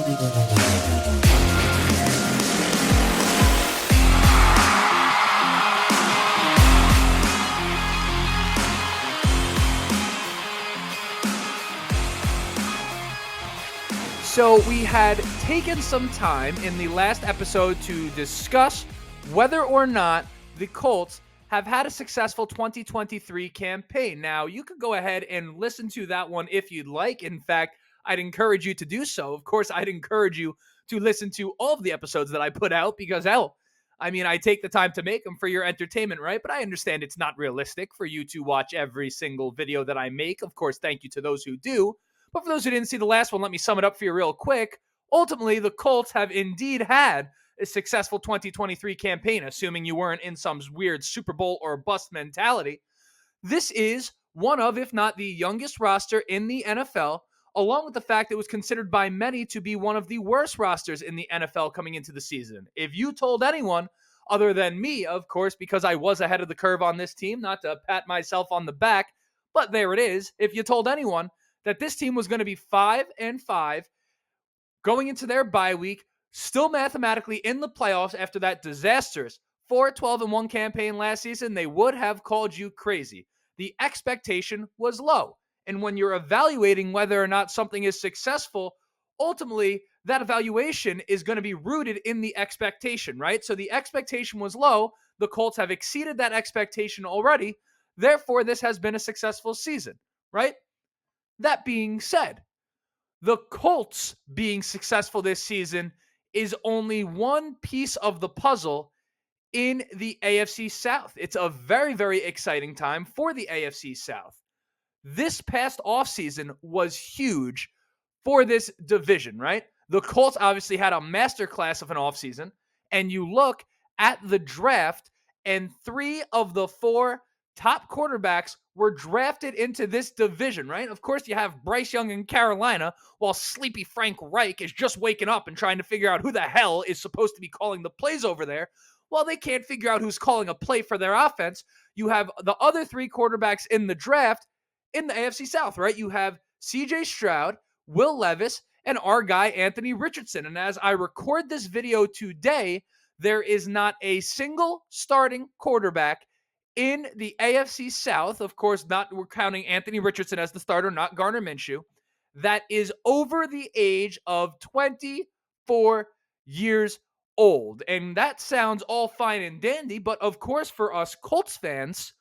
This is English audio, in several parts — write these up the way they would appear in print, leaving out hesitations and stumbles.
So we had taken some time in the last episode to discuss whether or not the Colts have had a successful 2023 campaign. Now, you could go ahead and listen to that one if you'd like. In fact, I'd encourage you to do so. Of course, I'd encourage you to listen to all of the episodes that I put out because, hell, I mean, I take the time to make them for your entertainment, right? But I understand it's not realistic for you to watch every single video that I make. Of course, thank you to those who do. But for those who didn't see the last one, let me sum it up for you real quick. Ultimately, the Colts have indeed had a successful 2023 campaign, assuming you weren't in some weird Super Bowl or bust mentality. This is one of, if not the youngest roster in the NFL, along with the fact it was considered by many to be one of the worst rosters in the NFL coming into the season. If you told anyone, other than me, of course, because I was ahead of the curve on this team, not to pat myself on the back, but there it is. If you told anyone that this team was going to be 5-5 going into their bye week, still mathematically in the playoffs after that disastrous 4-12-1 campaign last season, they would have called you crazy. The expectation was low. And when you're evaluating whether or not something is successful, ultimately that evaluation is going to be rooted in the expectation, right? So the expectation was low. The Colts have exceeded that expectation already. Therefore, this has been a successful season, right? That being said, the Colts being successful this season is only one piece of the puzzle in the AFC South. It's a very, very exciting time for the AFC South. This past offseason was huge for this division, right? The Colts obviously had a masterclass of an offseason, and you look at the draft, and 3 of the 4 top quarterbacks were drafted into this division, right? Of course, you have Bryce Young in Carolina, while sleepy Frank Reich is just waking up and trying to figure out who the hell is supposed to be calling the plays over there. While they can't figure out who's calling a play for their offense, you have the other 3 quarterbacks in the draft in the AFC South, right? You have CJ Stroud, Will Levis, and our guy, Anthony Richardson. And as I record this video today, there is not a single starting quarterback in the AFC South, of course, we're counting Anthony Richardson as the starter, not Gardner Minshew, that is over the age of 24 years old. And that sounds all fine and dandy, but of course, for us Colts fans,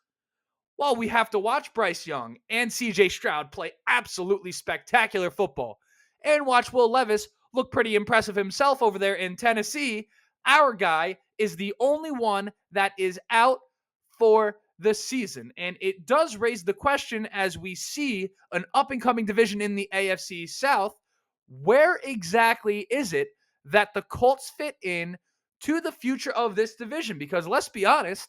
while we have to watch Bryce Young and CJ Stroud play absolutely spectacular football and watch Will Levis look pretty impressive himself over there in Tennessee, our guy is the only one that is out for the season. And it does raise the question, as we see an up-and-coming division in the AFC South, where exactly is it that the Colts fit in to the future of this division? Because let's be honest,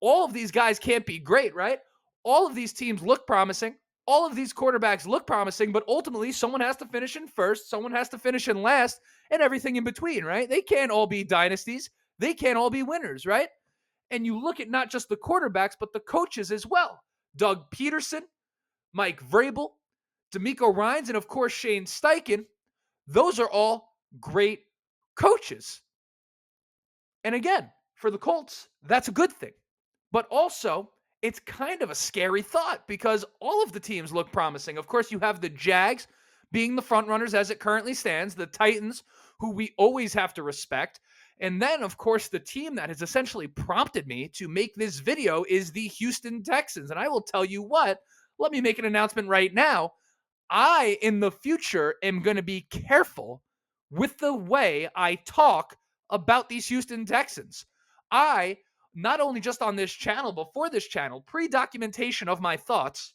all of these guys can't be great, right? All of these teams look promising. All of these quarterbacks look promising, but ultimately someone has to finish in first, someone has to finish in last, and everything in between, right? They can't all be dynasties. They can't all be winners, right? And you look at not just the quarterbacks, but the coaches as well. Doug Peterson, Mike Vrabel, D'Amico Ryans, and of course Shane Steichen. Those are all great coaches. And again, for the Colts, that's a good thing. But also, it's kind of a scary thought because all of the teams look promising. Of course, you have the Jags being the front runners as it currently stands, the Titans, who we always have to respect. And then, of course, the team that has essentially prompted me to make this video is the Houston Texans. And I will tell you what, let me make an announcement right now. I, in the future, am going to be careful with the way I talk about these Houston Texans. I, not only just on this channel, before this channel, pre-documentation of my thoughts,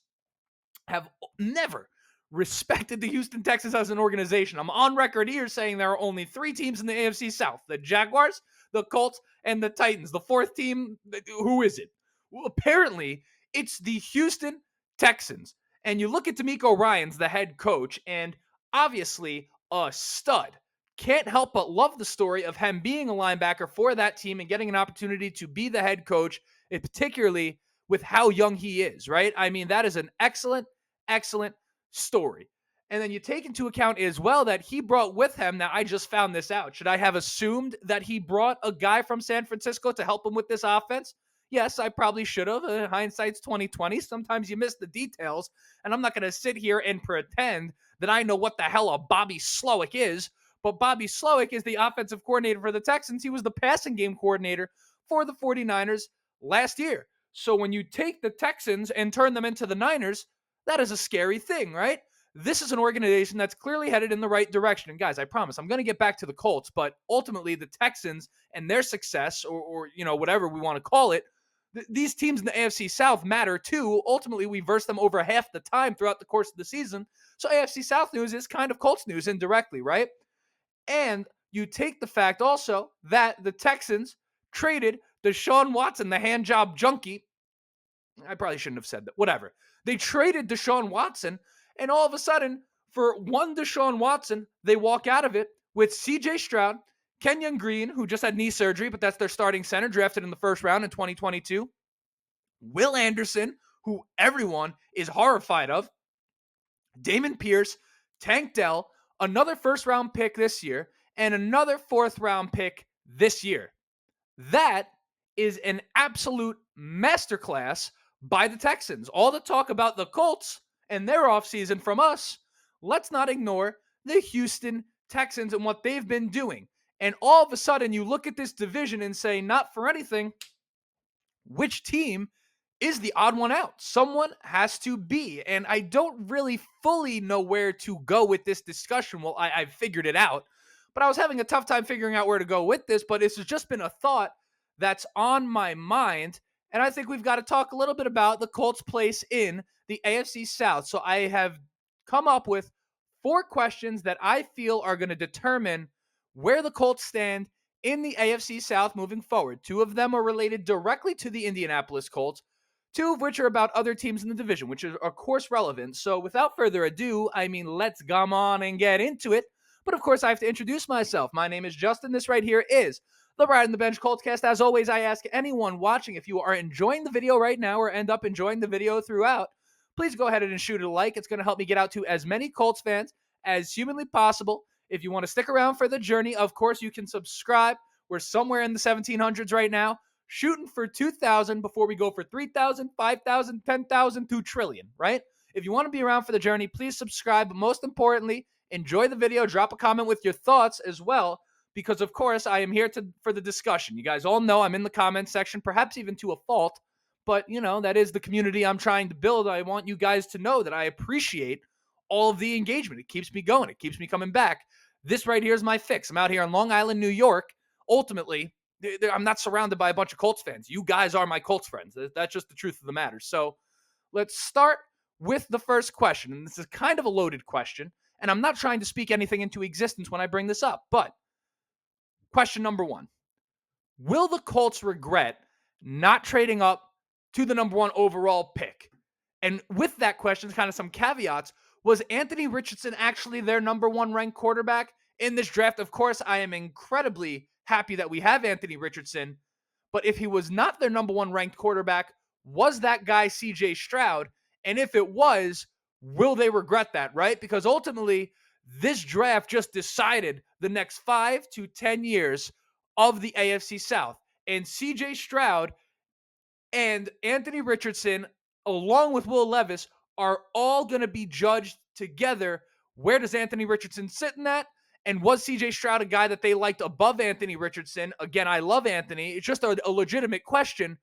have never respected the Houston Texans as an organization. I'm on record here saying there are only 3 teams in the AFC South: the Jaguars, the Colts, and the Titans. The 4th team, who is it? Well, apparently, it's the Houston Texans. And you look at D'Amico Ryans, the head coach, and obviously a stud. Can't help but love the story of him being a linebacker for that team and getting an opportunity to be the head coach, and particularly with how young he is, right? I mean, that is an excellent, excellent story. And then you take into account as well that he brought with him. Now, I just found this out. Should I have assumed that he brought a guy from San Francisco to help him with this offense? Yes, I probably should have. Hindsight's 2020. Sometimes you miss the details, and I'm not going to sit here and pretend that I know what the hell a Bobby Slowick is. But Bobby Slowick is the offensive coordinator for the Texans. He was the passing game coordinator for the 49ers last year. So when you take the Texans and turn them into the Niners, that is a scary thing, right? This is an organization that's clearly headed in the right direction. And guys, I promise I'm going to get back to the Colts, but ultimately the Texans and their success, or whatever we want to call it, these teams in the AFC South matter too. Ultimately, we verse them over half the time throughout the course of the season. So AFC South news is kind of Colts news indirectly, right? And you take the fact also that the Texans traded Deshaun Watson, the hand job junkie. I probably shouldn't have said that. Whatever. They traded Deshaun Watson, and all of a sudden, for one Deshaun Watson, they walk out of it with CJ Stroud, Kenyon Green, who just had knee surgery, but that's their starting center, drafted in the first round in 2022. Will Anderson, who everyone is horrified of. Damon Pierce, Tank Dell, another first round pick this year, and another fourth round pick this year. That is an absolute masterclass by the Texans. All the talk about the Colts and their offseason from us, let's not ignore the Houston Texans and what they've been doing. And all of a sudden, you look at this division and say, not for anything, which team is the odd one out? Someone has to be. And I don't really fully know where to go with this discussion. Well, I've figured it out, but I was having a tough time figuring out where to go with this. But this has just been a thought that's on my mind. And I think we've got to talk a little bit about the Colts' place in the AFC South. So I have come up with 4 questions that I feel are going to determine where the Colts stand in the AFC South moving forward. 2 of them are related directly to the Indianapolis Colts, 2 of which are about other teams in the division, which is, of course, relevant. So without further ado, let's come on and get into it. But of course, I have to introduce myself. My name is Justin. This right here is the Ride on the Bench Coltscast. As always, I ask anyone watching, if you are enjoying the video right now or end up enjoying the video throughout, please go ahead and shoot it a like. It's going to help me get out to as many Colts fans as humanly possible. If you want to stick around for the journey, of course, you can subscribe. We're somewhere in the 1700s right now, shooting for 2,000 before we go for 3,000, 5,000, 10,000, 2 trillion, right? If you want to be around for the journey, please subscribe. But most importantly, enjoy the video. Drop a comment with your thoughts as well, because, of course, I am here for the discussion. You guys all know I'm in the comment section, perhaps even to a fault. But, that is the community I'm trying to build. I want you guys to know that I appreciate all of the engagement. It keeps me going. It keeps me coming back. This right here is my fix. I'm out here on Long Island, New York. Ultimately, I'm not surrounded by a bunch of Colts fans. You guys are my Colts friends. That's just the truth of the matter. So let's start with the first question. And this is kind of a loaded question. And I'm not trying to speak anything into existence when I bring this up. But question number 1. Will the Colts regret not trading up to the number 1 overall pick? And with that question, kind of some caveats. Was Anthony Richardson actually their number 1 ranked quarterback in this draft? Of course, I am incredibly happy that we have Anthony Richardson. But if he was not their number 1 ranked quarterback, was that guy CJ Stroud? And if it was, will they regret that, right? Because ultimately, this draft just decided the next 5 to 10 years of the AFC South. And CJ Stroud and Anthony Richardson, along with Will Levis, are all going to be judged together. Where does Anthony Richardson sit in that? And was CJ Stroud a guy that they liked above Anthony Richardson? Again, I love Anthony. It's just a legitimate question.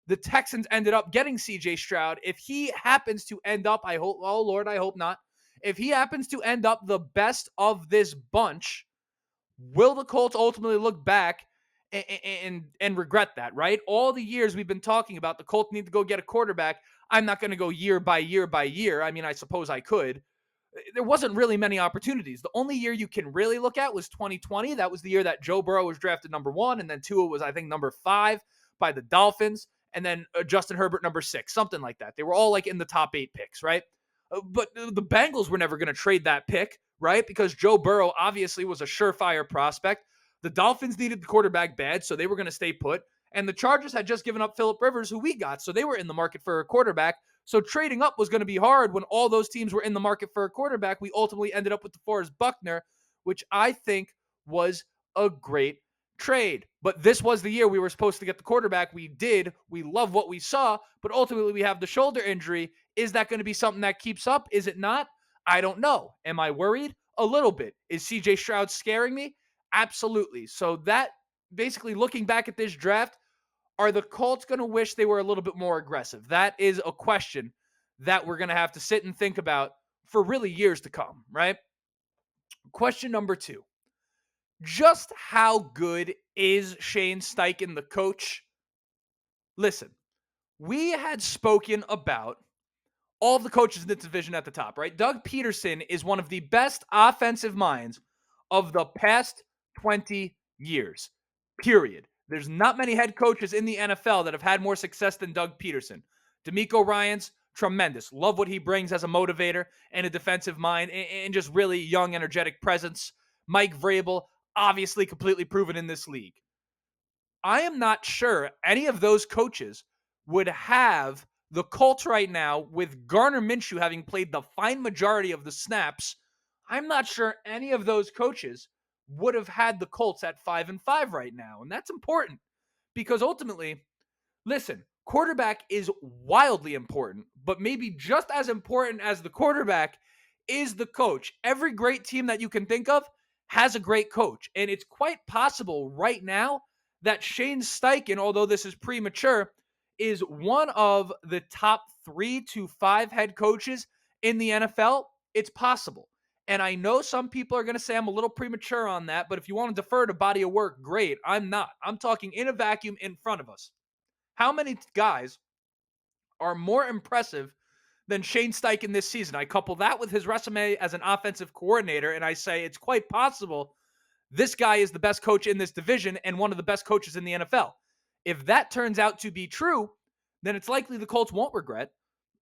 The Texans ended up getting CJ Stroud. If he happens to end up, I hope not. If he happens to end up the best of this bunch, will the Colts ultimately look back and regret that, right? All the years we've been talking about the Colts need to go get a quarterback. I'm not going to go year by year by year. I suppose I could. There wasn't really many opportunities. The only year you can really look at was 2020. That was the year that Joe Burrow was drafted number 1, and then Tua was, I think, number 5 by the Dolphins, and then Justin Herbert number 6, something like that. They were all like in the top 8 picks, right? But the Bengals were never going to trade that pick, right? Because Joe Burrow obviously was a surefire prospect. The Dolphins needed the quarterback bad, so they were going to stay put. And the Chargers had just given up Phillip Rivers, who we got, so they were in the market for a quarterback. So trading up was going to be hard when all those teams were in the market for a quarterback. We ultimately ended up with DeForest Buckner, which I think was a great trade. But this was the year we were supposed to get the quarterback. We did. We love what we saw, but ultimately we have the shoulder injury. Is that going to be something that keeps up? Is it not? I don't know. Am I worried? A little bit. Is CJ Stroud scaring me? Absolutely. So that basically looking back at this draft, are the Colts going to wish they were a little bit more aggressive? That is a question that we're going to have to sit and think about for really years to come, right? Question number 2. Just how good is Shane Steichen, the coach? Listen, we had spoken about all of the coaches in the division at the top, right? Doug Peterson is one of the best offensive minds of the past 20 years, period. There's not many head coaches in the NFL that have had more success than Doug Peterson. D'Amico Ryans, tremendous. Love what he brings as a motivator and a defensive mind and just really young, energetic presence. Mike Vrabel, obviously completely proven in this league. I am not sure any of those coaches would have the Colts right now with Gardner Minshew having played the fine majority of the snaps. I'm not sure any of those coaches would have had the Colts at 5-5 right now. And that's important because ultimately, listen, quarterback is wildly important, but maybe just as important as the quarterback is the coach. Every great team that you can think of has a great coach. And it's quite possible right now that Shane Steichen, although this is premature, is one of the top 3 to 5 head coaches in the NFL. It's possible. And I know some people are going to say I'm a little premature on that, but if you want to defer to body of work, great. I'm not. I'm talking in a vacuum in front of us. How many guys are more impressive than Shane Steichen this season? I couple that with his resume as an offensive coordinator, and I say it's quite possible this guy is the best coach in this division and one of the best coaches in the NFL. If that turns out to be true, then it's likely the Colts won't regret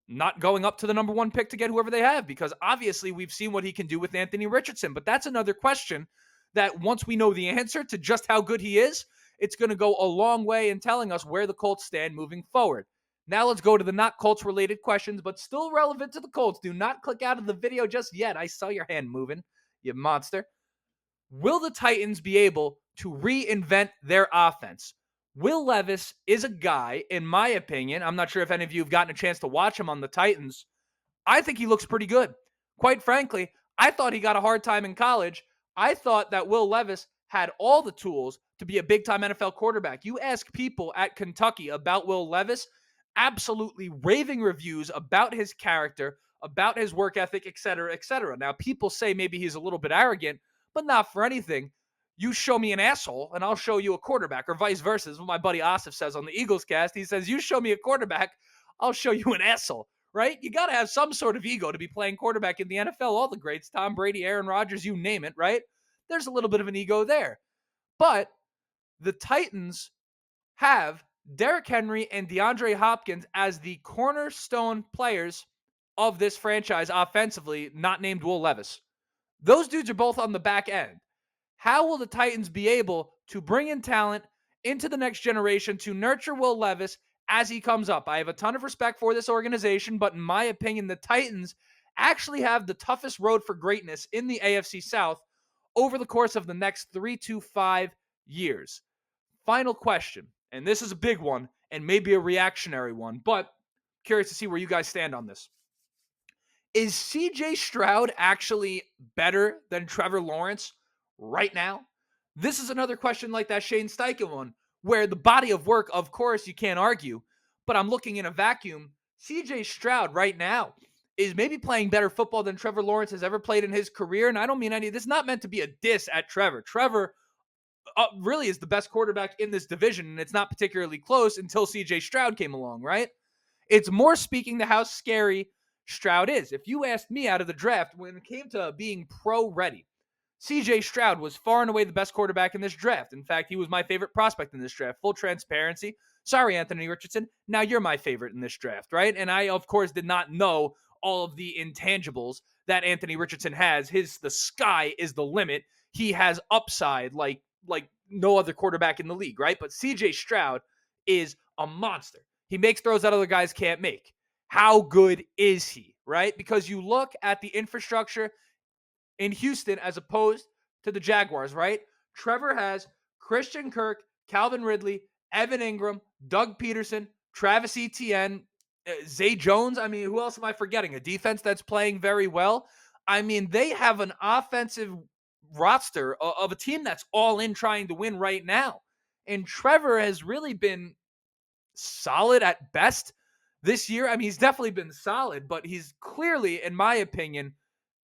not going up to the number 1 pick to get whoever they have, because obviously we've seen what he can do with Anthony Richardson. But that's another question that once we know the answer to just how good he is, it's going to go a long way in telling us where the Colts stand moving forward. Now let's go to the not Colts related questions, but still relevant to the Colts. Do not click out of the video just yet. I saw your hand moving, you monster. Will the Titans be able to reinvent their offense? Will Levis is a guy, in my opinion, I'm not sure if any of you have gotten a chance to watch him on the Titans. I think he looks pretty good. Quite frankly, I thought he got a hard time in college. I thought that Will Levis had all the tools to be a big-time NFL quarterback. You ask people at Kentucky about Will Levis, absolutely raving reviews about his character, about his work ethic, etc., etc. Now, people say maybe he's a little bit arrogant, but not for anything. You show me an asshole, and I'll show you a quarterback, or vice versa. This is what my buddy Asif says on the Eagles cast. He says, you show me a quarterback, I'll show you an asshole, right? You got to have some sort of ego to be playing quarterback in the NFL. All the greats, Tom Brady, Aaron Rodgers, you name it, right? There's a little bit of an ego there. But the Titans have Derrick Henry and DeAndre Hopkins as the cornerstone players of this franchise offensively, not named Will Levis. Those dudes are both on the back end. How will the Titans be able to bring in talent into the next generation to nurture Will Levis as he comes up? I have a ton of respect for this organization, but in my opinion, the Titans actually have the toughest road for greatness in the AFC South over the course of the next 3 to 5 years. Final question, and this is a big one and maybe a reactionary one, but curious to see where you guys stand on this. Is CJ Stroud actually better than Trevor Lawrence right now? This is another question like that Shane Steichen one, where the body of work, of course, you can't argue, but I'm looking in a vacuum. CJ Stroud right now is maybe playing better football than Trevor Lawrence has ever played in his career, and I don't mean any, this is not meant to be a diss at Trevor. Trevor really is the best quarterback in this division, and it's not particularly close until CJ Stroud came along, right? It's more speaking to how scary Stroud is. If you asked me out of the draft, when it came to being pro-ready, CJ Stroud was far and away the best quarterback in this draft. In fact, he was my favorite prospect in this draft. Full transparency. Sorry, Anthony Richardson. Now you're my favorite in this draft, right? And I, of course, did not know all of the intangibles that Anthony Richardson has. The sky is the limit. He has upside like no other quarterback in the league, right? But CJ Stroud is a monster. He makes throws that other guys can't make. how good is he, right? Because you look at the infrastructure in Houston as opposed to the Jaguars, right? Trevor has Christian Kirk, Calvin Ridley, Evan Ingram, Doug Peterson, Travis Etienne, Zay Jones. I mean, who else am I forgetting? A defense that's playing very well. I mean, they have an offensive roster of a team that's all in trying to win right now. And Trevor has really been solid at best this year. I mean, he's definitely been solid, but he's clearly, in my opinion,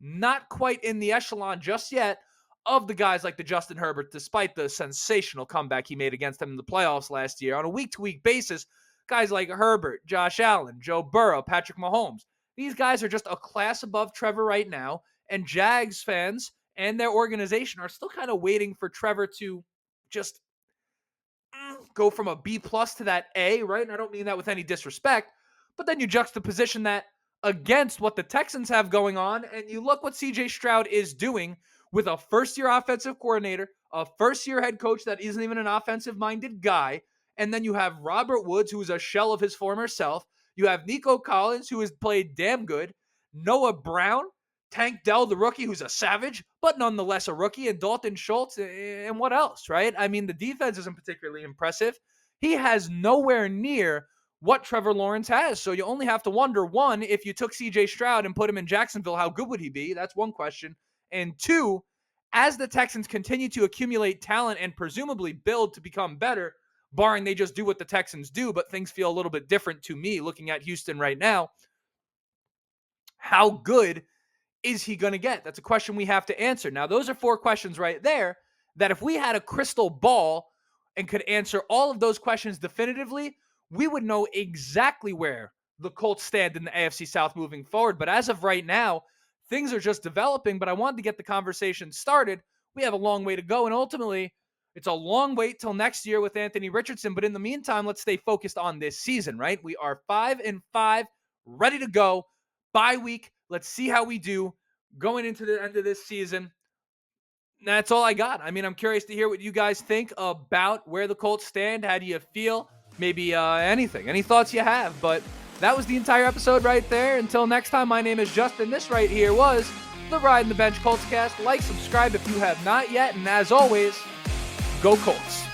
not quite in the echelon just yet of the guys like the Justin Herbert, despite the sensational comeback he made against them in the playoffs last year. On a week-to-week basis, guys like Herbert, Josh Allen, Joe Burrow, Patrick Mahomes, these guys are just a class above Trevor right now, and Jags fans and their organization are still kind of waiting for Trevor to just go from a B plus to that A, right? And I don't mean that with any disrespect, but then you juxtaposition that against what the Texans have going on, and you look what CJ Stroud is doing with a first-year offensive coordinator, a first-year head coach that isn't even an offensive-minded guy, and then you have Robert Woods, who is a shell of his former self. You have Nico Collins, who has played damn good. Noah Brown, Tank Dell, the rookie, who's a savage, but nonetheless a rookie, and Dalton Schultz, and what else, right? I mean, the defense isn't particularly impressive. He has nowhere near what Trevor Lawrence has. So you only have to wonder, one, if you took CJ Stroud and put him in Jacksonville, how good would he be? That's one question. And two, as the Texans continue to accumulate talent and presumably build to become better, barring they just do what the Texans do, but things feel a little bit different to me looking at Houston right now, how good is he going to get? That's a question we have to answer. Now, those are 4 questions right there that if we had a crystal ball and could answer all of those questions definitively, we would know exactly where the Colts stand in the AFC South moving forward. But as of right now, things are just developing, but I wanted to get the conversation started. We have a long way to go, and ultimately, it's a long wait till next year with Anthony Richardson. But in the meantime, let's stay focused on this season, right? We are 5-5, ready to go. Bye week. Let's see how we do going into the end of this season. That's all I got. I mean, I'm curious to hear what you guys think about where the Colts stand. How do you feel? Maybe anything. Any thoughts you have? But that was the entire episode right there. Until next time, my name is Justin. This right here was the Ride in the Bench Colts cast. Like, subscribe if you have not yet. And as always, go Colts.